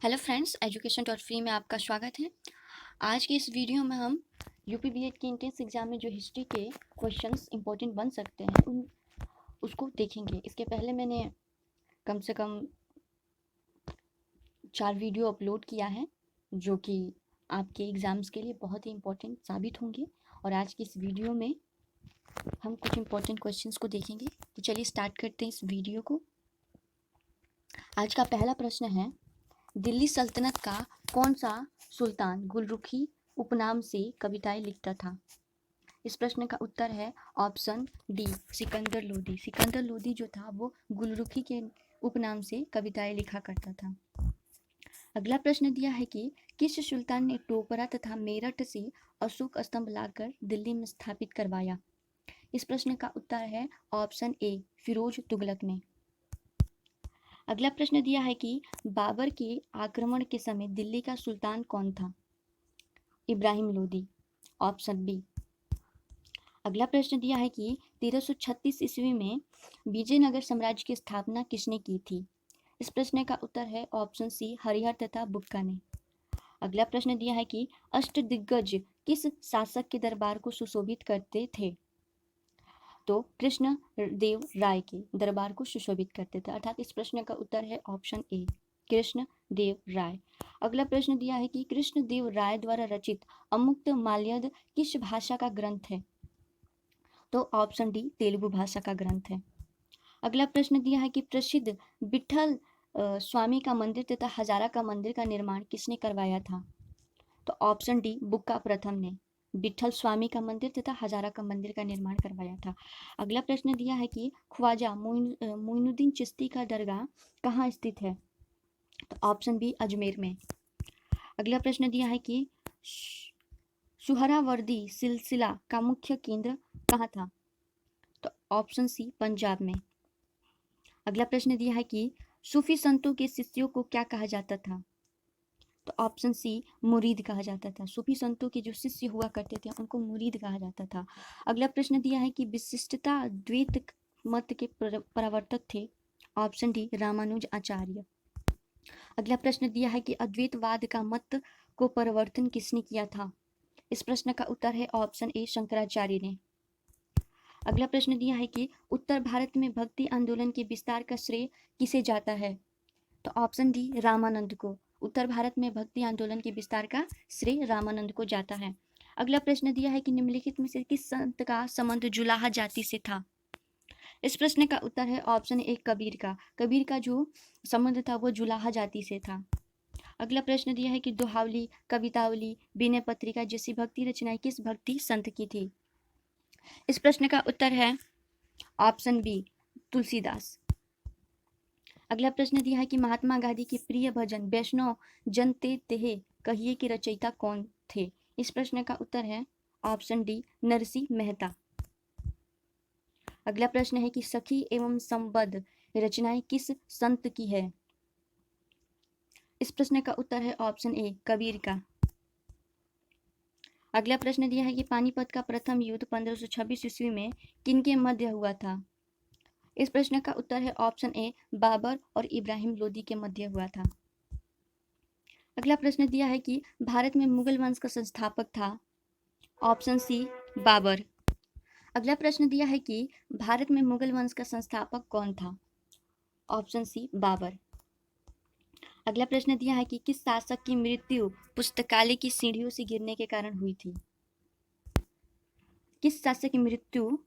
Hello friends, education dot free में आपका स्वागत है। आज के इस वीडियो में हम यूपी बीएड के एंट्रेंस एग्जाम में जो हिस्ट्री के क्वेश्चंस इंपॉर्टेंट बन सकते हैं उसको देखेंगे। इसके पहले मैंने कम से कम 4 वीडियो अपलोड किया है जो कि आपके एग्ज़ाम्स के लिए बहुत ही इम्पोर्टेंट साबित होंगे। और आज की इस वीडियो में हम कुछ इम्पोर्टेंट क्वेश्चंस को देखेंगे। तो चलिए स्टार्ट करते हैं इस वीडियो को। आज का पहला प्रश्न है, दिल्ली सल्तनत का कौन सा सुल्तान गुलरुखी उपनाम से कविताएं लिखता था? इस प्रश्न का उत्तर है ऑप्शन डी, सिकंदर लोदी। सिकंदर लोदी जो था वो गुलरुखी के उपनाम से कविताएं लिखा करता था। अगला प्रश्न दिया है कि किस सुल्तान ने टोपरा तथा मेरठ से अशोक स्तंभ लाकर दिल्ली में स्थापित करवाया? इस प्रश्न का उत्तर है ऑप्शन ए, फिरोज तुगलक ने। अगला प्रश्न दिया है कि बाबर के आक्रमण के समय दिल्ली का सुल्तान कौन था? Ibrahim Lodi, option B. अगला प्रश्न दिया है कि 1336 ईस्वी में विजयनगर साम्राज्य की स्थापना किसने की थी? इस प्रश्न का उत्तर है ऑप्शन सी, हरिहर तथा बुक्का ने। अगला प्रश्न दिया है कि अष्टदिग्गज किस शासक के दरबार को सुशोभित करते थे? तो कृष्ण देव राय के दरबार को सुशोभित करते थे, अर्थात इस प्रश्न का उत्तर है ऑप्शन ए, कृष्ण देव राय। अगला प्रश्न दिया है कि कृष्ण देव राय द्वारा रचित अमुक्त माल्यद किस भाषा का ग्रंथ है? तो ऑप्शन डी, तेलुगु भाषा का ग्रंथ है। अगला प्रश्न दिया है कि प्रसिद्ध विठल स्वामी का मंदिर तथा हजारा का मंदिर का निर्माण किसने करवाया था? तो ऑप्शन डी, बुक्का प्रथम ने विठल स्वामी का मंदिर तथा हजारा का मंदिर का निर्माण करवाया था। अगला प्रश्न दिया है कि ख्वाजा मोइनुद्दीन चिश्ती का दरगाह कहाँ स्थित है? तो ऑप्शन बी, अजमेर में। अगला प्रश्न दिया है कि सुहरावर्दी सिलसिला का मुख्य केंद्र कहाँ था? तो ऑप्शन सी, पंजाब में। अगला प्रश्न दिया है कि सूफी संतों के शिष्यों को क्या कहा जाता था? तो ऑप्शन सी, मुरीद कहा जाता था। सूफी संतों के जो शिष्य हुआ करते थे उनको मुरीद कहा जाता था। अगला प्रश्न दिया है कि विशिष्टता द्वैत मत के प्रवर्तक थे? ऑप्शन डी, रामानुज आचार्य। अगला प्रश्न दिया है कि अद्वैतवाद का मत को परिवर्तन किसने किया था? इस प्रश्न का उत्तर है ऑप्शन ए, शंकराचार्य ने। अगला प्रश्न दिया है कि उत्तर भारत में भक्ति आंदोलन के विस्तार का श्रेय किसे जाता है? तो ऑप्शन डी, रामानंद को। उत्तर भारत में भक्ति आंदोलन के विस्तार का श्रेय रामानंद को जाता है। अगला प्रश्न दिया है कि निम्नलिखित में से किस संत का संबंध जुलाहा जाति से था? इस प्रश्न का उत्तर है ऑप्शन ए, कबीर का। कबीर का जो संबंध था वो जुलाहा जाति से था। अगला प्रश्न दिया है कि दोहावली, कवितावली, विनय पत्रिका जैसी भक्ति रचनाएं किस भक्ति संत की थी? इस प्रश्न का उत्तर है ऑप्शन बी, तुलसीदास। अगला प्रश्न दिया है कि महात्मा गांधी के प्रिय भजन वैष्णव जन ते तेहे कहिए के रचयिता कौन थे? इस प्रश्न का उत्तर है ऑप्शन डी, नरसिंह मेहता। अगला प्रश्न है कि सखी एवं संबद्ध रचनाएं किस संत की है? इस प्रश्न का उत्तर है ऑप्शन ए, कबीर का। अगला प्रश्न दिया है कि पानीपत का प्रथम युद्ध 1526 ईस्वी में किनके मध्य हुआ था? इस प्रश्न का उत्तर है ऑप्शन ए, बाबर और इब्राहिम लोदी के मध्य हुआ था। अगला प्रश्न दिया है कि भारत में मुगल वंश का संस्थापक था? Option C, Babur. अगला प्रश्न दिया है कि भारत में मुगल वंश का संस्थापक कौन था? Option C, Babur. अगला प्रश्न दिया है कि किस शासक की मृत्यु पुस्तकालय की सीढ़ियों से गिरने के कारण हुई थी? किस शासक की मृत्यु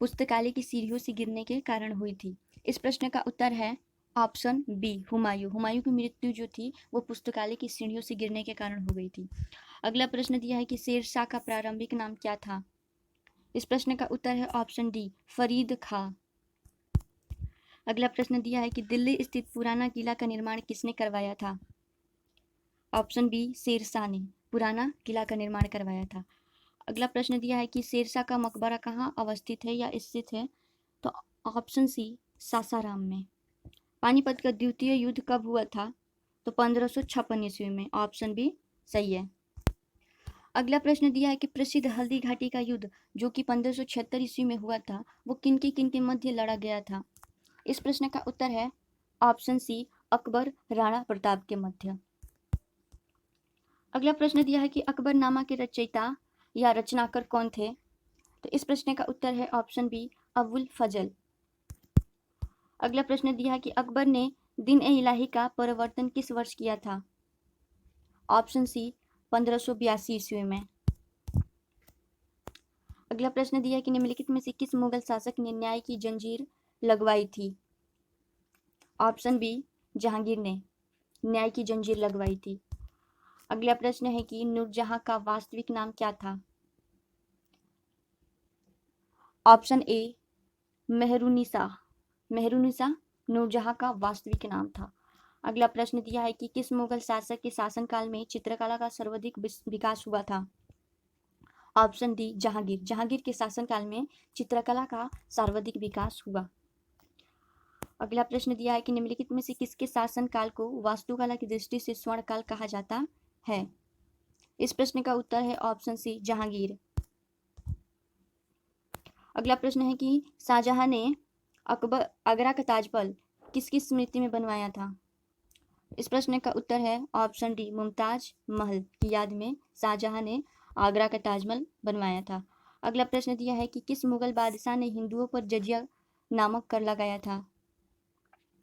पुस्तकालय की सीढ़ियों से गिरने के कारण हुई थी? इस प्रश्न का उत्तर है ऑप्शन बी, हुमायूं। हुमायूं की मृत्यु जो थी वो पुस्तकालय की सीढ़ियों से गिरने के कारण हो गई थी। अगला प्रश्न दिया है कि शेरशाह का प्रारंभिक नाम क्या था? इस प्रश्न का उत्तर है ऑप्शन डी, फरीद खां। अगला प्रश्न दिया है कि दिल्ली स्थित पुराना किला का निर्माण किसने करवाया था? ऑप्शन बी, शेरशाह ने पुराना किला का निर्माण करवाया था। अगला प्रश्न दिया है कि शेरशाह का मकबरा कहाँ अवस्थित है या स्थित है? तो ऑप्शन सी, सासाराम में। पानीपत का द्वितीय युद्ध कब हुआ था? तो 1556 ईस्वी में। ऑप्शन बी सही है। अगला प्रश्न दिया है कि प्रसिद्ध हल्दी घाटी का युद्ध जो कि 1576 ईस्वी में हुआ था वो किन के मध्य लड़ा गया था? इस प्रश्न का उत्तर है ऑप्शन सी, अकबर राणा प्रताप के मध्य। अगला प्रश्न दिया है कि अकबरनामा के रचयिता या रचनाकार कौन थे? तो इस प्रश्न का उत्तर है ऑप्शन बी, अबुल फजल। अगला प्रश्न दिया है कि अकबर ने दिन-ए-इलाही का प्रवर्तन किस वर्ष किया था? ऑप्शन सी, 1582 ईस्वी में। अगला प्रश्न दिया है कि निम्नलिखित में से किस मुगल शासक ने न्याय की जंजीर लगवाई थी? ऑप्शन बी, जहांगीर ने न्याय की जंजीर लगवाई थी। अगला प्रश्न है कि नूरजहां का वास्तविक नाम क्या था? Option A, Mehrunisa. मेहरुनिसा नूरजहां का वास्तविक नाम था। अगला प्रश्न दिया है कि किस मुगल शासक के शासनकाल में चित्रकला का सर्वाधिक विकास हुआ था? Option D, Jahangir. जहांगीर के शासनकाल में चित्रकला का सर्वाधिक विकास हुआ। अगला प्रश्न दिया है कि निम्नलिखित में से किसके शासनकाल को वास्तुकला की दृष्टि से स्वर्णकाल कहा जाता है? इस प्रश्न का उत्तर है ऑप्शन सी, जहांगीर। अगला प्रश्न है कि शाहजहां ने आगरा का ताजमहल किसकी स्मृति में बनवाया था? इस प्रश्न का उत्तर है ऑप्शन डी, मुमताज महल की याद में शाहजहां ने आगरा का ताजमहल बनवाया था। अगला प्रश्न दिया है कि किस मुगल बादशाह ने हिंदुओं पर जजिया नामक कर लगाया था?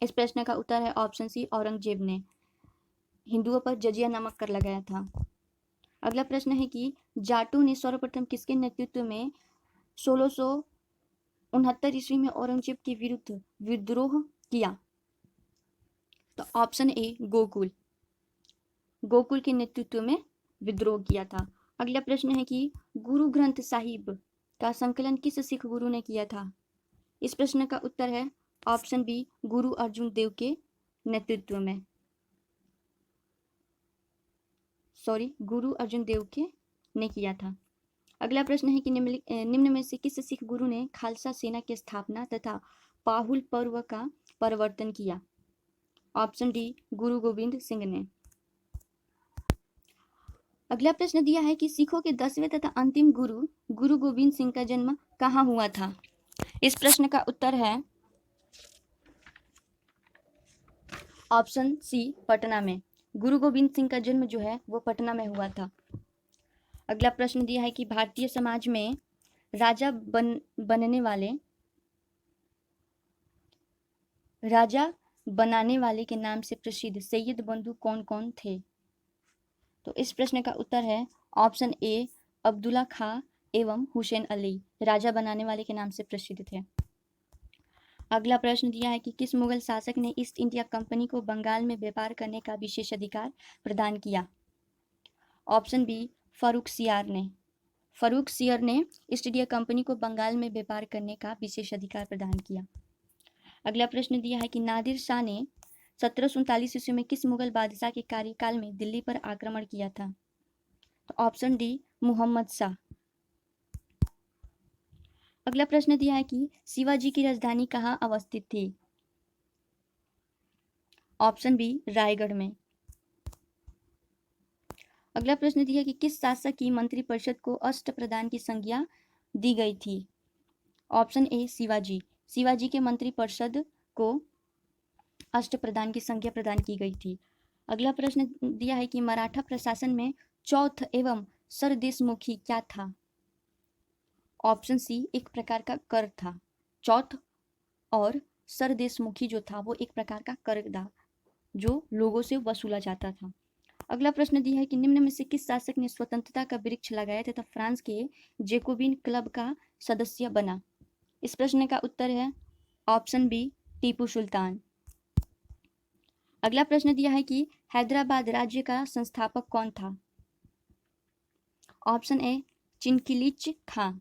इस प्रश्न का उत्तर है ऑप्शन सी, औरंगजेब ने हिंदुओं पर जजिया नामक कर लगाया था। अगला प्रश्न है कि जाटों ने सर्वप्रथम किसके नेतृत्व में 1669 ईस्वी में औरंगजेब के विरुद्ध विद्रोह किया? तो ऑप्शन ए, गोकुल। गोकुल के नेतृत्व में विद्रोह किया था। अगला प्रश्न है कि गुरु ग्रंथ साहिब का संकलन किस सिख गुरु ने किया था? इस प्रश्न का उत्तर है ऑप्शन बी, गुरु अर्जुन देव के नेतृत्व में। गुरु अर्जुन देव के ने किया था। अगला प्रश्न है कि निम्न में से किस सिख गुरु ने खालसा सेना की स्थापना तथा पाहुल पर्व का प्रवर्तन किया? ऑप्शन डी, गुरु गोविंद सिंह ने। अगला प्रश्न दिया है कि सिखों के 10वें तथा अंतिम गुरु गुरु गोविंद सिंह का जन्म कहाँ हुआ था? इस प्रश्न का उत्तर है ऑप्शन सी, पटना में। गुरु गोविंद सिंह का जन्म जो है वो पटना में हुआ था। अगला प्रश्न दिया है कि भारतीय समाज में राजा बनाने वाले के नाम से प्रसिद्ध सैयद बंधु कौन कौन थे? तो इस प्रश्न का उत्तर है ऑप्शन ए, अब्दुल्ला खां एवं हुसैन अली राजा बनाने वाले के नाम से प्रसिद्ध थे। अगला प्रश्न दिया है कि किस मुगल शासक ने ईस्ट इंडिया कंपनी को बंगाल में व्यापार करने का विशेष अधिकार प्रदान किया? ऑप्शन बी, फारूक सियार ने। फारूक सियर ने ईस्ट इंडिया कंपनी को बंगाल में व्यापार करने का विशेष अधिकार प्रदान किया। अगला प्रश्न दिया है कि नादिर शाह ने 1739 ईस्वी में किस मुगल बादशाह के कार्यकाल में दिल्ली पर आक्रमण किया था? तो ऑप्शन डी, मुहम्मद शाह। अगला प्रश्न दिया है कि शिवाजी की राजधानी कहाँ अवस्थित थी? ऑप्शन बी, रायगढ़ में। अगला प्रश्न दिया है कि किस शासक की मंत्रिपरिषद को अष्टप्रधान की संज्ञा दी गई थी? Option A, Shivaji. शिवाजी के मंत्रिपरिषद को अष्टप्रधान की संज्ञा प्रदान की गई थी। अगला प्रश्न दिया है कि मराठा प्रशासन में चौथ एवं सरदेशमुखी क्या था? ऑप्शन सी, एक प्रकार का कर था। चौथ और सरदेशमुखी जो था वो एक प्रकार का कर था जो लोगों से वसूला जाता था। अगला प्रश्न दिया है कि निम्न में से किस शासक ने स्वतंत्रता का वृक्ष लगाया तथा फ्रांस के जेकोबिन क्लब का सदस्य बना? इस प्रश्न का उत्तर है ऑप्शन बी, टीपू सुल्तान। अगला प्रश्न दिया है कि हैदराबाद राज्य का संस्थापक कौन था? ऑप्शन ए, चिनकिलिच खां।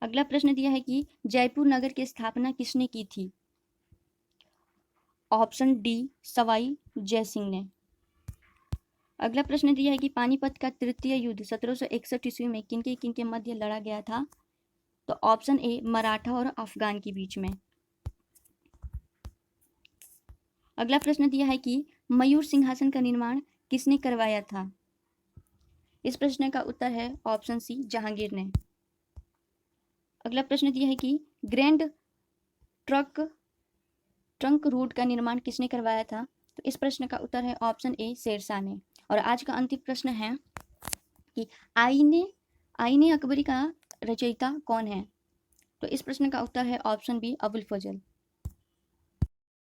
अगला प्रश्न दिया है कि जयपुर नगर की स्थापना किसने की थी? ऑप्शन डी, सवाई जयसिंह ने। अगला प्रश्न दिया है कि पानीपत का तृतीय युद्ध 1761 ईस्वी में किनके मध्य लड़ा गया था? तो ऑप्शन ए, मराठा और अफगान के बीच में। अगला प्रश्न दिया है कि मयूर सिंहासन का निर्माण किसने करवाया था? इस प्रश्न का उत्तर है ऑप्शन सी, जहांगीर ने। अगला प्रश्न दिया है कि ग्रैंड ट्रक ट्रंक रोड का निर्माण किसने करवाया था? तो इस प्रश्न का उत्तर है ऑप्शन ए शेरशाह ने। और आज का अंतिम प्रश्न है कि आईने आईने अकबरी का रचयिता कौन है? तो इस प्रश्न का उत्तर है ऑप्शन बी अबुल फजल।